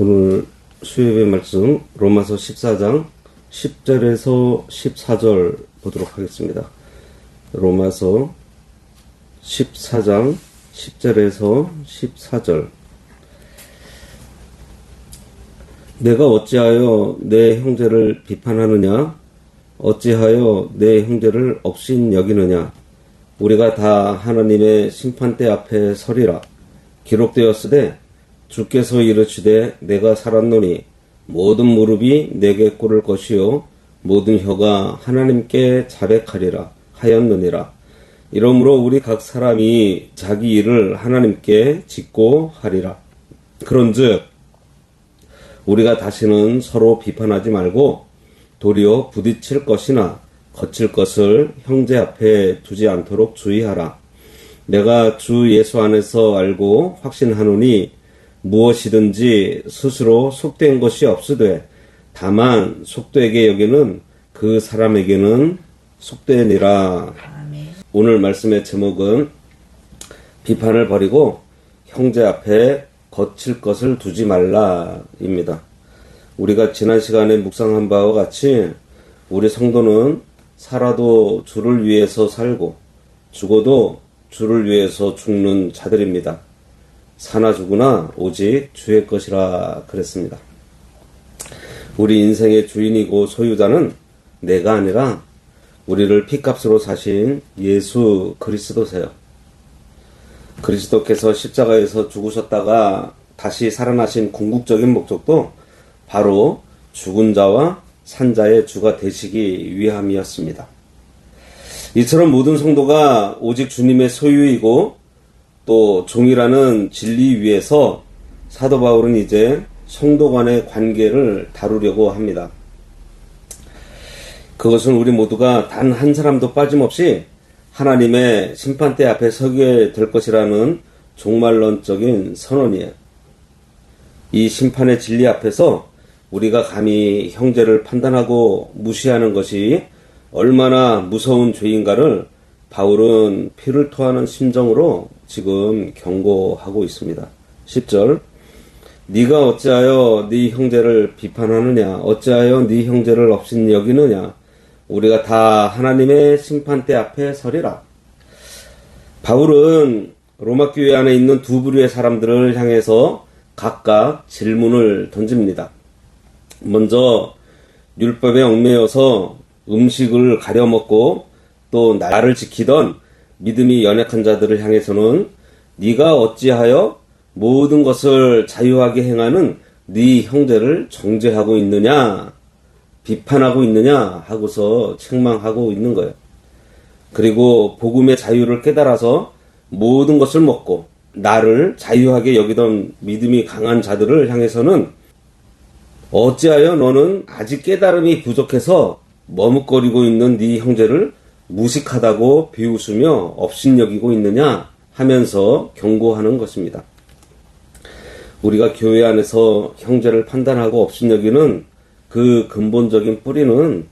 오늘 수요일의 말씀 로마서 14장 10절에서 14절 보도록 하겠습니다. 로마서 14장 10절에서 14절. 내가 어찌하여 내 형제를 비판하느냐? 어찌하여 내 형제를 업신 여기느냐? 우리가 다 하나님의 심판대 앞에 서리라. 기록되었으되 주께서 이르시되 내가 살았노니 모든 무릎이 내게 꿇을 것이요 모든 혀가 하나님께 자백하리라 하였느니라. 이러므로 우리 각 사람이 자기 일을 하나님께 짓고 하리라. 그런즉 우리가 다시는 서로 비판하지 말고 도리어 부딪힐 것이나 거칠 것을 형제 앞에 두지 않도록 주의하라. 내가 주 예수 안에서 알고 확신하노니 무엇이든지 스스로 속된 것이 없으되 다만 속되게 여기는 그 사람에게는 속되니라. 오늘 말씀의 제목은 비판을 버리고 형제 앞에 거칠 것을 두지 말라입니다. 우리가 지난 시간에 묵상한 바와 같이 우리 성도는 살아도 주를 위해서 살고 죽어도 주를 위해서 죽는 자들입니다. 사나 죽으나 오직 주의 것이라 그랬습니다. 우리 인생의 주인이고 소유자는 내가 아니라 우리를 핏값으로 사신 예수 그리스도세요. 그리스도께서 십자가에서 죽으셨다가 다시 살아나신 궁극적인 목적도 바로 죽은 자와 산 자의 주가 되시기 위함이었습니다. 이처럼 모든 성도가 오직 주님의 소유이고 또 종이라는 진리 위에서 사도 바울은 이제 성도 간의 관계를 다루려고 합니다. 그것은 우리 모두가 단 한 사람도 빠짐없이 하나님의 심판대 앞에 서게 될 것이라는 종말론적인 선언이에요. 이 심판의 진리 앞에서 우리가 감히 형제를 판단하고 무시하는 것이 얼마나 무서운 죄인가를 바울은 피를 토하는 심정으로 지금 경고하고 있습니다. 10절. 네가 어찌하여 네 형제를 비판하느냐? 어찌하여 네 형제를 업신 여기느냐? 우리가 다 하나님의 심판대 앞에 서리라. 바울은 로마 교회 안에 있는 두 부류의 사람들을 향해서 각각 질문을 던집니다. 먼저 율법에 얽매여서 음식을 가려 먹고 또 나를 지키던 믿음이 연약한 자들을 향해서는 네가 어찌하여 모든 것을 자유하게 행하는 네 형제를 정죄하고 있느냐, 비판하고 있느냐 하고서 책망하고 있는 거예요. 그리고 복음의 자유를 깨달아서 모든 것을 먹고 나를 자유하게 여기던 믿음이 강한 자들을 향해서는 어찌하여 너는 아직 깨달음이 부족해서 머뭇거리고 있는 네 형제를 무식하다고 비웃으며 업신여기고 있느냐 하면서 경고하는 것입니다. 우리가 교회 안에서 형제를 판단하고 업신여기는 그 근본적인 뿌리는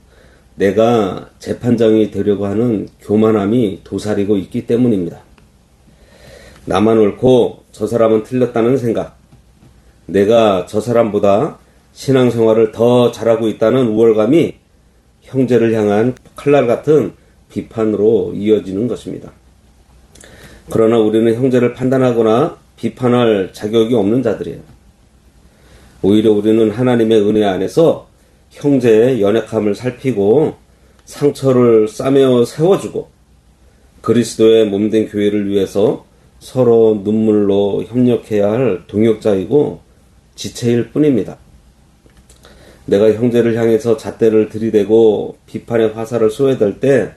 내가 재판장이 되려고 하는 교만함이 도사리고 있기 때문입니다. 나만 옳고 저 사람은 틀렸다는 생각, 내가 저 사람보다 신앙생활을 더 잘하고 있다는 우월감이 형제를 향한 칼날 같은 비판으로 이어지는 것입니다. 그러나 우리는 형제를 판단하거나 비판할 자격이 없는 자들이에요. 오히려 우리는 하나님의 은혜 안에서 형제의 연약함을 살피고 상처를 싸매어 세워주고 그리스도의 몸된 교회를 위해서 서로 눈물로 협력해야 할 동역자이고 지체일 뿐입니다. 내가 형제를 향해서 잣대를 들이대고 비판의 화살을 쏘아댈 때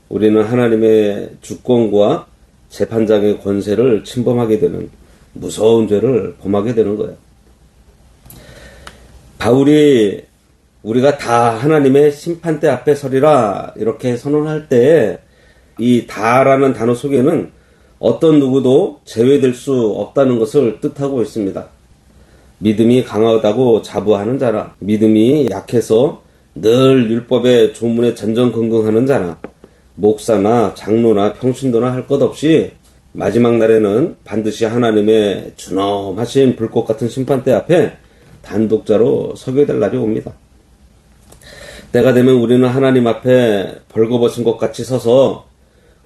우리는 하나님의 주권과 재판장의 권세를 침범하게 되는 무서운 죄를 범하게 되는 거예요. 바울이 우리가 다 하나님의 심판대 앞에 서리라 이렇게 선언할 때 이 다라는 단어 속에는 어떤 누구도 제외될 수 없다는 것을 뜻하고 있습니다. 믿음이 강하다고 자부하는 자나, 믿음이 약해서 늘 율법의 조문에 전전긍긍하는 자나, 목사나 장로나 평신도나 할 것 없이 마지막 날에는 반드시 하나님의 준엄하신 불꽃 같은 심판대 앞에 단독자로 서게 될 날이 옵니다. 때가 되면 우리는 하나님 앞에 벌거벗은 것 같이 서서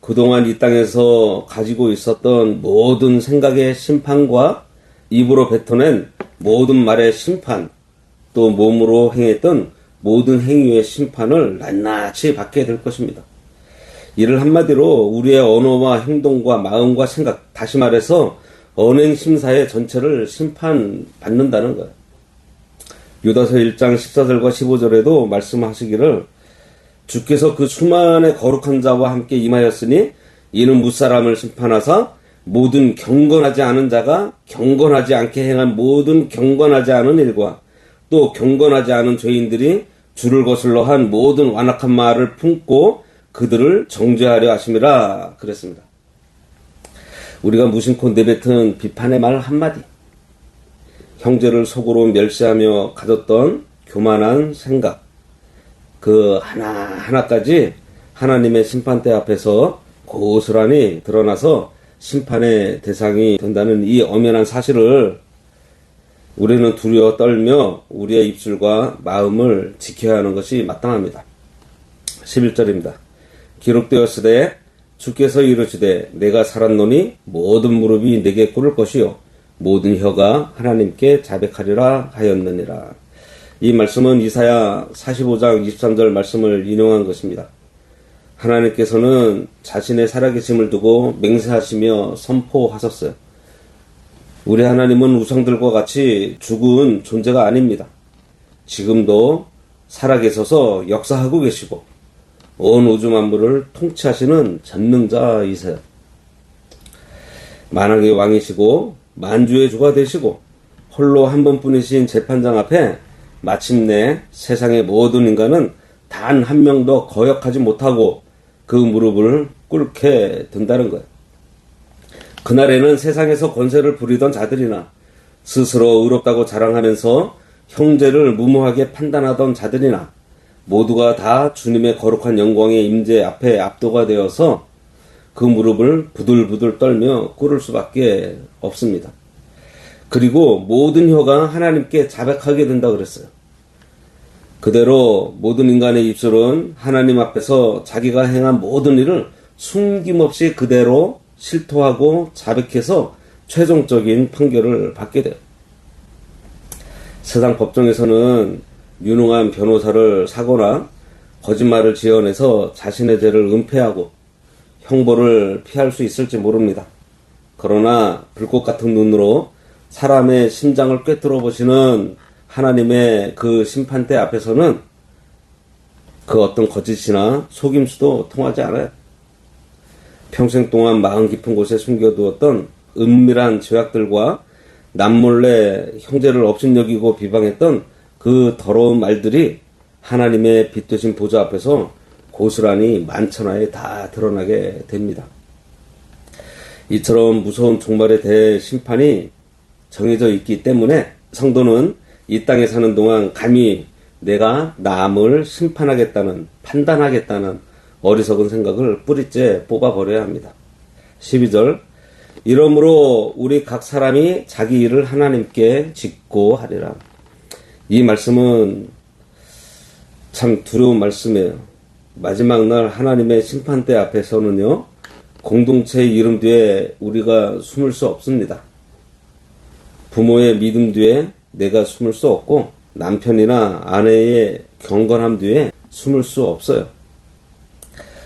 그동안 이 땅에서 가지고 있었던 모든 생각의 심판과 입으로 뱉어낸 모든 말의 심판, 또 몸으로 행했던 모든 행위의 심판을 낱낱이 받게 될 것입니다. 이를 한마디로 우리의 언어와 행동과 마음과 생각, 다시 말해서 언행심사의 전체를 심판받는다는 거예요. 유다서 1장 14절과 15절에도 말씀하시기를 주께서 그 수많은 거룩한 자와 함께 임하였으니 이는 무사람을 심판하사 모든 경건하지 않은 자가 경건하지 않게 행한 모든 경건하지 않은 일과 또 경건하지 않은 죄인들이 주를 거슬러 한 모든 완악한 말을 품고 그들을 정죄하려 하심이라 그랬습니다. 우리가 무심코 내뱉은 비판의 말 한마디, 형제를 속으로 멸시하며 가졌던 교만한 생각, 그 하나하나까지 하나님의 심판대 앞에서 고스란히 드러나서 심판의 대상이 된다는 이 엄연한 사실을 우리는 두려워 떨며 우리의 입술과 마음을 지켜야 하는 것이 마땅합니다. 11절입니다. 기록되었으되 주께서 이르시되 내가 살았노니 모든 무릎이 내게 꿇을 것이요 모든 혀가 하나님께 자백하리라 하였느니라. 이 말씀은 이사야 45장 23절 말씀을 인용한 것입니다. 하나님께서는 자신의 살아계심을 두고 맹세하시며 선포하셨어요. 우리 하나님은 우상들과 같이 죽은 존재가 아닙니다. 지금도 살아계셔서 역사하고 계시고 온 우주 만물을 통치하시는 전능자이세요. 만왕의 왕이시고 만주의 주가 되시고 홀로 한 번뿐이신 재판장 앞에 마침내 세상의 모든 인간은 단 한 명도 거역하지 못하고 그 무릎을 꿇게 된다는 거예요. 그날에는 세상에서 권세를 부리던 자들이나 스스로 의롭다고 자랑하면서 형제를 무모하게 판단하던 자들이나 모두가 다 주님의 거룩한 영광의 임재 앞에 압도가 되어서 그 무릎을 부들부들 떨며 꿇을 수밖에 없습니다. 그리고 모든 혀가 하나님께 자백하게 된다 그랬어요. 그대로 모든 인간의 입술은 하나님 앞에서 자기가 행한 모든 일을 숨김없이 그대로 실토하고 자백해서 최종적인 판결을 받게 돼요. 세상 법정에서는 유능한 변호사를 사거나 거짓말을 지어내서 자신의 죄를 은폐하고 형벌을 피할 수 있을지 모릅니다. 그러나 불꽃 같은 눈으로 사람의 심장을 꿰뚫어 보시는 하나님의 그 심판대 앞에서는 그 어떤 거짓이나 속임수도 통하지 않아요. 평생 동안 마음 깊은 곳에 숨겨두었던 은밀한 죄악들과 남몰래 형제를 업신여기고 비방했던 그 더러운 말들이 하나님의 빛되신 보좌 앞에서 고스란히 만천하에 다 드러나게 됩니다. 이처럼 무서운 종말에 대해 심판이 정해져 있기 때문에 성도는 이 땅에 사는 동안 감히 내가 남을 심판하겠다는, 판단하겠다는 어리석은 생각을 뿌리째 뽑아버려야 합니다. 12절 이러므로 우리 각 사람이 자기 일을 하나님께 짓고 하리라. 이 말씀은 참 두려운 말씀이에요. 마지막 날 하나님의 심판대 앞에서는요, 공동체의 이름 뒤에 우리가 숨을 수 없습니다. 부모의 믿음 뒤에 내가 숨을 수 없고 남편이나 아내의 경건함 뒤에 숨을 수 없어요.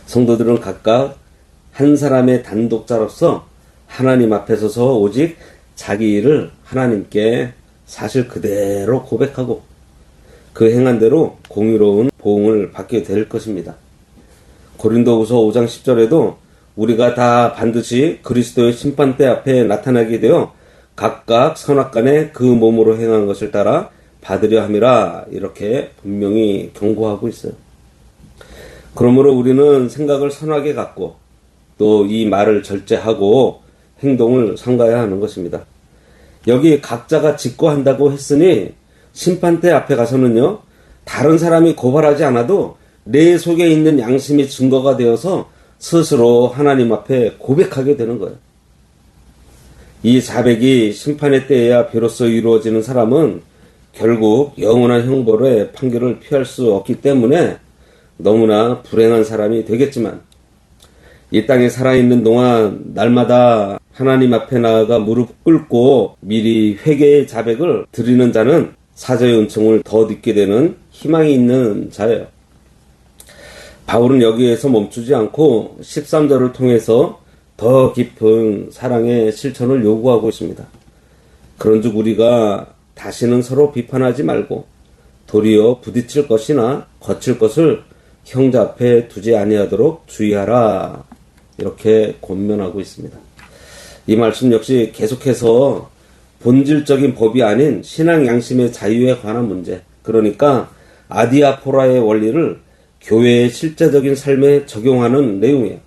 성도들은 각각 한 사람의 단독자로서 하나님 앞에 서서 오직 자기 일을 하나님께 사실 그대로 고백하고 그 행한 대로 공의로운 보응을 받게 될 것입니다. 고린도후서 5장 10절에도 우리가 다 반드시 그리스도의 심판대 앞에 나타나게 되어 각각 선악간에 그 몸으로 행한 것을 따라 받으려 함이라 이렇게 분명히 경고하고 있어요. 그러므로 우리는 생각을 선하게 갖고 또 이 말을 절제하고 행동을 삼가야 하는 것입니다. 여기 각자가 짓고 한다고 했으니 심판대 앞에 가서는요, 다른 사람이 고발하지 않아도 내 속에 있는 양심이 증거가 되어서 스스로 하나님 앞에 고백하게 되는 거예요. 이 자백이 심판의 때에야 비로소 이루어지는 사람은 결국 영원한 형벌의 판결을 피할 수 없기 때문에 너무나 불행한 사람이 되겠지만, 이 땅에 살아있는 동안 날마다 하나님 앞에 나아가 무릎 꿇고 미리 회개의 자백을 드리는 자는 사자의 은총을 더 얻게 되는 희망이 있는 자예요. 바울은 여기에서 멈추지 않고 13절을 통해서 더 깊은 사랑의 실천을 요구하고 있습니다. 그런즉 우리가 다시는 서로 비판하지 말고 도리어 부딪힐 것이나 거칠 것을 형제 앞에 두지 아니하도록 주의하라. 이렇게 권면하고 있습니다. 이 말씀 역시 계속해서 본질적인 법이 아닌 신앙 양심의 자유에 관한 문제, 그러니까 아디아포라의 원리를 교회의 실제적인 삶에 적용하는 내용이에요.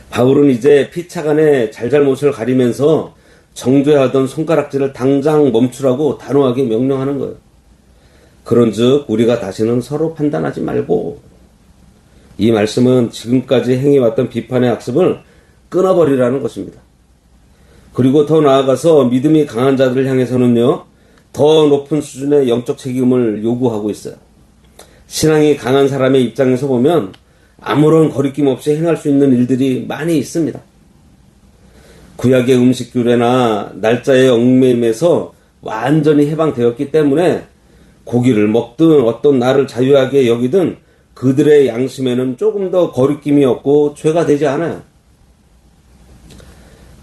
바울은 이제 피차간의 잘잘못을 가리면서 정죄하던 손가락질을 당장 멈추라고 단호하게 명령하는 거예요. 그런즉 우리가 다시는 서로 판단하지 말고, 이 말씀은 지금까지 행해왔던 비판의 학습을 끊어버리라는 것입니다. 그리고 더 나아가서 믿음이 강한 자들을 향해서는요, 더 높은 수준의 영적 책임을 요구하고 있어요. 신앙이 강한 사람의 입장에서 보면 아무런 거리낌 없이 행할 수 있는 일들이 많이 있습니다. 구약의 음식 규례나 날짜의 얽매임에서 완전히 해방되었기 때문에 고기를 먹든 어떤 날을 자유하게 여기든 그들의 양심에는 조금 더 거리낌이 없고 죄가 되지 않아요.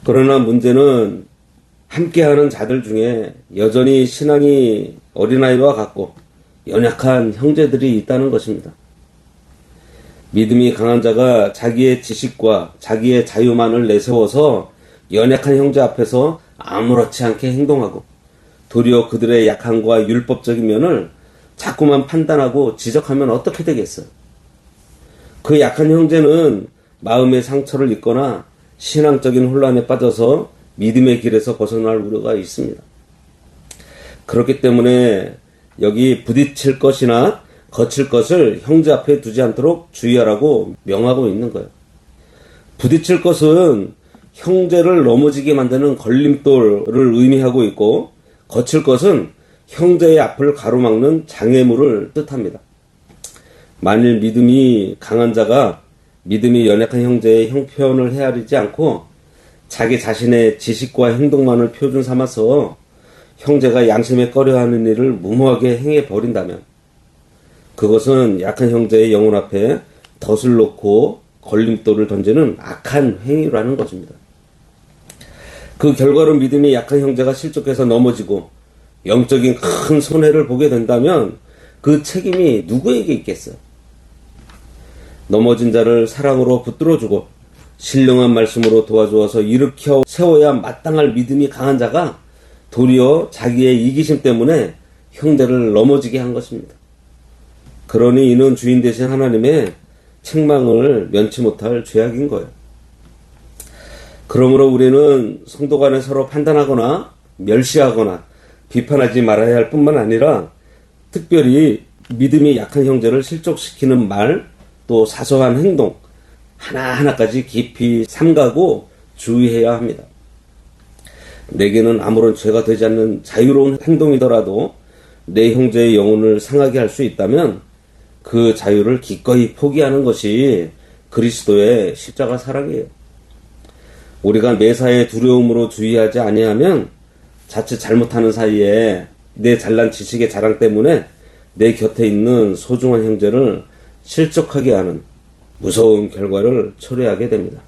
그러나 문제는 함께하는 자들 중에 여전히 신앙이 어린아이와 같고 연약한 형제들이 있다는 것입니다. 믿음이 강한 자가 자기의 지식과 자기의 자유만을 내세워서 연약한 형제 앞에서 아무렇지 않게 행동하고 도리어 그들의 약함과 율법적인 면을 자꾸만 판단하고 지적하면 어떻게 되겠어요? 그 약한 형제는 마음의 상처를 입거나 신앙적인 혼란에 빠져서 믿음의 길에서 벗어날 우려가 있습니다. 그렇기 때문에 여기 부딪힐 것이나 거칠 것을 형제 앞에 두지 않도록 주의하라고 명하고 있는 거예요. 부딪힐 것은 형제를 넘어지게 만드는 걸림돌을 의미하고 있고, 거칠 것은 형제의 앞을 가로막는 장애물을 뜻합니다. 만일 믿음이 강한 자가 믿음이 연약한 형제의 형편을 헤아리지 않고 자기 자신의 지식과 행동만을 표준 삼아서 형제가 양심에 꺼려하는 일을 무모하게 행해버린다면 그것은 약한 형제의 영혼 앞에 덫을 놓고 걸림돌을 던지는 악한 행위라는 것입니다. 그 결과로 믿음이 약한 형제가 실족해서 넘어지고 영적인 큰 손해를 보게 된다면 그 책임이 누구에게 있겠어요? 넘어진 자를 사랑으로 붙들어주고 신령한 말씀으로 도와주어서 일으켜 세워야 마땅할 믿음이 강한 자가 도리어 자기의 이기심 때문에 형제를 넘어지게 한 것입니다. 그러니 이는 주인 되신 하나님의 책망을 면치 못할 죄악인 거예요. 그러므로 우리는 성도 간에 서로 판단하거나 멸시하거나 비판하지 말아야 할 뿐만 아니라 특별히 믿음이 약한 형제를 실족시키는 말, 또 사소한 행동 하나하나까지 깊이 삼가고 주의해야 합니다. 내게는 아무런 죄가 되지 않는 자유로운 행동이더라도 내 형제의 영혼을 상하게 할 수 있다면 그 자유를 기꺼이 포기하는 것이 그리스도의 십자가 사랑이에요. 우리가 매사에 두려움으로 주의하지 아니하면 자칫 잘못하는 사이에 내 잘난 지식의 자랑 때문에 내 곁에 있는 소중한 형제를 실족하게 하는 무서운 결과를 초래하게 됩니다.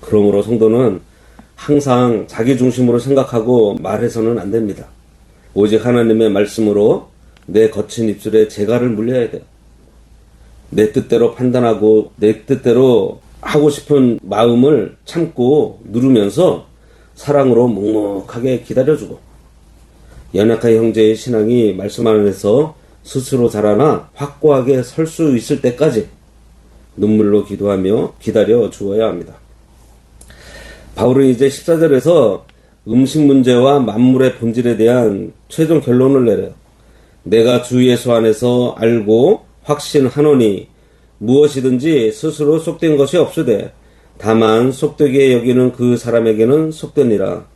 그러므로 성도는 항상 자기 중심으로 생각하고 말해서는 안 됩니다. 오직 하나님의 말씀으로 내 거친 입술에 재갈을 물려야 돼요. 내 뜻대로 판단하고 내 뜻대로 하고 싶은 마음을 참고 누르면서 사랑으로 묵묵하게 기다려주고 연약한 형제의 신앙이 말씀 안에서 스스로 자라나 확고하게 설 수 있을 때까지 눈물로 기도하며 기다려 주어야 합니다. 바울은 이제 14절에서 음식 문제와 만물의 본질에 대한 최종 결론을 내려요. 내가 주 예수 안에서 알고 확신하노니 무엇이든지 스스로 속된 것이 없으되 다만 속되게 여기는 그 사람에게는 속되니라.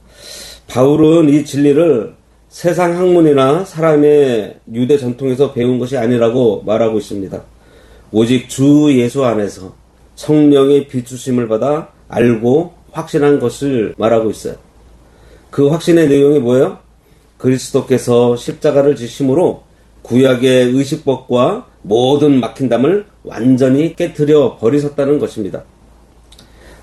바울은 이 진리를 세상 학문이나 사람의 유대 전통에서 배운 것이 아니라고 말하고 있습니다. 오직 주 예수 안에서 성령의 비추심을 받아 알고 확신한 것을 말하고 있어요. 그 확신의 내용이 뭐예요? 그리스도께서 십자가를 지심으로 구약의 의식법과 모든 막힌담을 완전히 깨트려 버리셨다는 것입니다.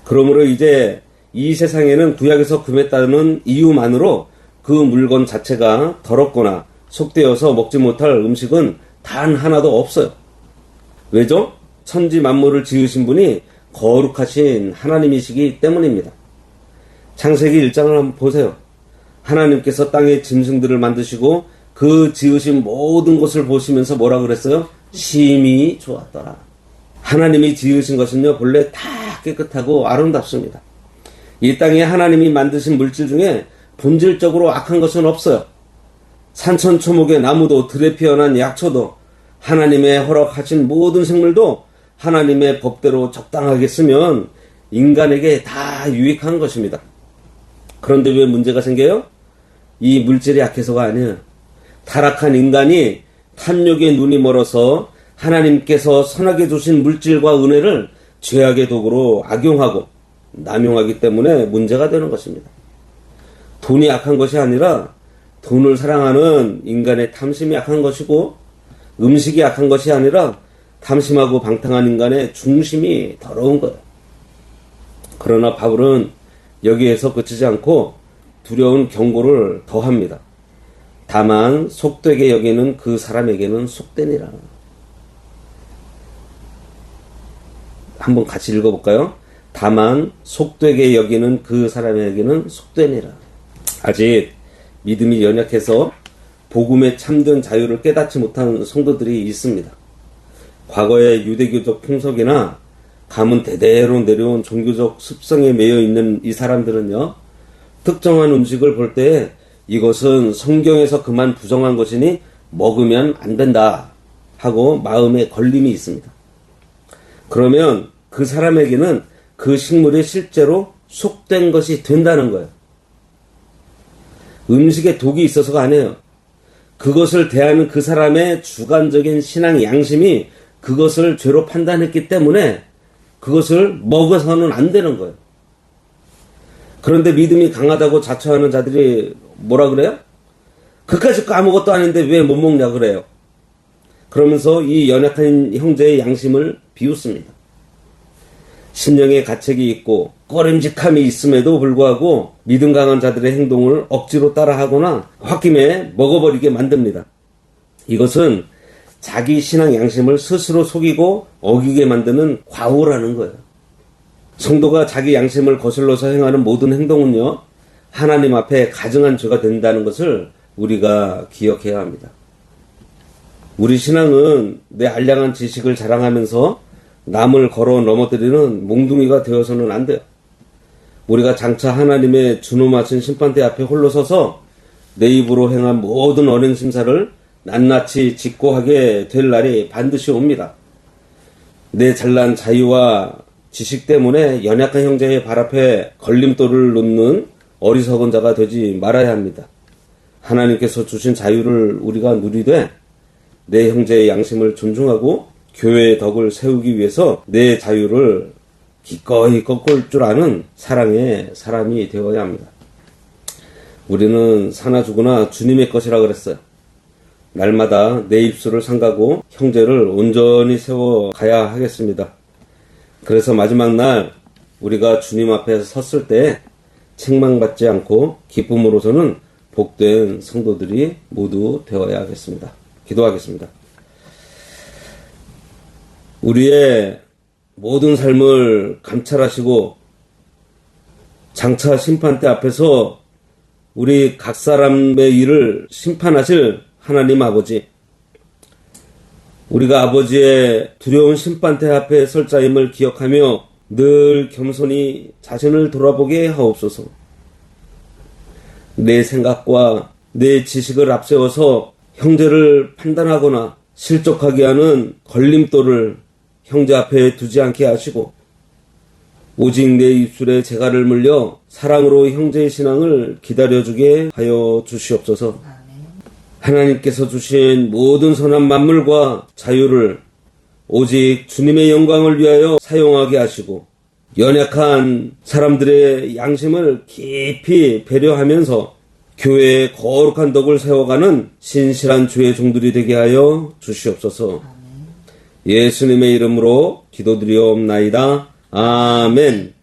그러므로 이제 이 세상에는 구약에서 금했다는 이유만으로 그 물건 자체가 더럽거나 속되어서 먹지 못할 음식은 단 하나도 없어요. 왜죠? 천지 만물을 지으신 분이 거룩하신 하나님이시기 때문입니다. 창세기 1장을 한번 보세요. 하나님께서 땅의 짐승들을 만드시고 그 지으신 모든 것을 보시면서 뭐라 그랬어요? 심히 좋았더라. 하나님이 지으신 것은요, 본래 다 깨끗하고 아름답습니다. 이 땅에 하나님이 만드신 물질 중에 본질적으로 악한 것은 없어요. 산천초목의 나무도 들에 피어난 약초도 하나님의 허락하신 모든 생물도 하나님의 법대로 적당하게 쓰면 인간에게 다 유익한 것입니다. 그런데 왜 문제가 생겨요? 이 물질이 약해서가 아니에요. 타락한 인간이 탐욕의 눈이 멀어서 하나님께서 선하게 주신 물질과 은혜를 죄악의 도구로 악용하고 남용하기 때문에 문제가 되는 것입니다. 돈이 약한 것이 아니라 돈을 사랑하는 인간의 탐심이 약한 것이고, 음식이 약한 것이 아니라 탐심하고 방탕한 인간의 중심이 더러운 거예요. 그러나 바울은 여기에서 그치지 않고 두려운 경고를 더합니다. 다만 속되게 여기는 그 사람에게는 속되니라. 한번 같이 읽어볼까요? 다만 속되게 여기는 그 사람에게는 속되니라. 아직 믿음이 연약해서 복음의 참된 자유를 깨닫지 못한 성도들이 있습니다. 과거의 유대교적 풍속이나 가문 대대로 내려온 종교적 습성에 매여 있는 이 사람들은요, 특정한 음식을 볼 때 이것은 성경에서 그만 부정한 것이니 먹으면 안 된다 하고 마음에 걸림이 있습니다. 그러면 그 사람에게는 그 식물이 실제로 속된 것이 된다는 거예요. 음식에 독이 있어서가 아니에요. 그것을 대하는 그 사람의 주관적인 신앙 양심이 그것을 죄로 판단했기 때문에 그것을 먹어서는 안 되는 거예요. 그런데 믿음이 강하다고 자처하는 자들이 뭐라 그래요? 그까짓 거 아무것도 아닌데 왜 못 먹냐 그래요. 그러면서 이 연약한 형제의 양심을 비웃습니다. 신령의 가책이 있고 꺼림직함이 있음에도 불구하고 믿음 강한 자들의 행동을 억지로 따라하거나 홧김에 먹어버리게 만듭니다. 이것은 자기 신앙 양심을 스스로 속이고 어기게 만드는 과오라는 거예요. 성도가 자기 양심을 거슬러서 행하는 모든 행동은요, 하나님 앞에 가증한 죄가 된다는 것을 우리가 기억해야 합니다. 우리 신앙은 내 알량한 지식을 자랑하면서 남을 걸어 넘어뜨리는 몽둥이가 되어서는 안 돼요. 우리가 장차 하나님의 준엄하신 심판대 앞에 홀로 서서 내 입으로 행한 모든 언행 심사를 낱낱이 직고하게 될 날이 반드시 옵니다. 내 잘난 자유와 지식 때문에 연약한 형제의 발 앞에 걸림돌을 놓는 어리석은 자가 되지 말아야 합니다. 하나님께서 주신 자유를 우리가 누리되 내 형제의 양심을 존중하고 교회의 덕을 세우기 위해서 내 자유를 기꺼이 꺾을 줄 아는 사랑의 사람이 되어야 합니다. 우리는 사나 죽으나 주님의 것이라 그랬어요. 날마다 내 입술을 삼가고 형제를 온전히 세워가야 하겠습니다. 그래서 마지막 날 우리가 주님 앞에 섰을 때 책망받지 않고 기쁨으로서는 복된 성도들이 모두 되어야 하겠습니다. 기도하겠습니다. 우리의 모든 삶을 감찰하시고 장차 심판대 앞에서 우리 각 사람의 일을 심판하실 하나님 아버지, 우리가 아버지의 두려운 심판대 앞에 설 자임을 기억하며 늘 겸손히 자신을 돌아보게 하옵소서. 내 생각과 내 지식을 앞세워서 형제를 판단하거나 실족하게 하는 걸림돌을 형제 앞에 두지 않게 하시고 오직 내 입술에 재갈을 물려 사랑으로 형제의 신앙을 기다려주게 하여 주시옵소서. 하나님께서 주신 모든 선한 만물과 자유를 오직 주님의 영광을 위하여 사용하게 하시고 연약한 사람들의 양심을 깊이 배려하면서 교회의 거룩한 덕을 세워가는 신실한 주의 종들이 되게 하여 주시옵소서. 예수님의 이름으로 기도드리옵나이다. 아멘.